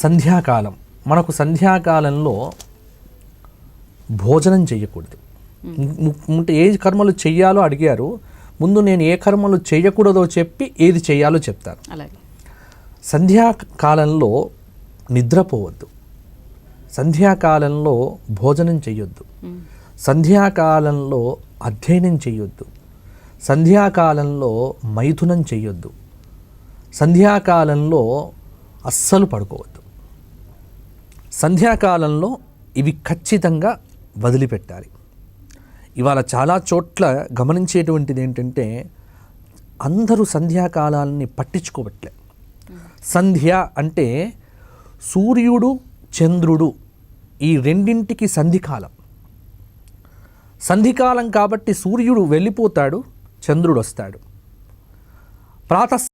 సంధ్యాకాలం. మనకు సంధ్యాకాలంలో భోజనం చేయకూడదు. అంటే ఏ కర్మలు చెయ్యాలో అడిగారు, ముందు నేను ఏ కర్మలు చేయకూడదో చెప్పి ఏది చేయాలో చెప్తాను. అలాగే సంధ్యాకాలంలో నిద్రపోవద్దు, సంధ్యాకాలంలో భోజనం చెయ్యొద్దు, సంధ్యాకాలంలో అధ్యయనం చెయ్యొద్దు, సంధ్యాకాలంలో మైథునం చెయ్యొద్దు, సంధ్యాకాలంలో అస్సలు పడుకోవద్దు. సంధ్యాకాలంలో ఇవి ఖచ్చితంగా వదిలిపెట్టాలి. ఇవాళ చాలా చోట్ల గమనించేటువంటిది ఏంటంటే అందరూ సంధ్యాకాలాన్ని పట్టించుకోవట్లే. సంధ్య అంటే సూర్యుడు చంద్రుడు ఈ రెండింటికి సంధికాలం. సంధికాలం కాబట్టి సూర్యుడు వెళ్ళిపోతాడు, చంద్రుడు వస్తాడు. ప్రాతః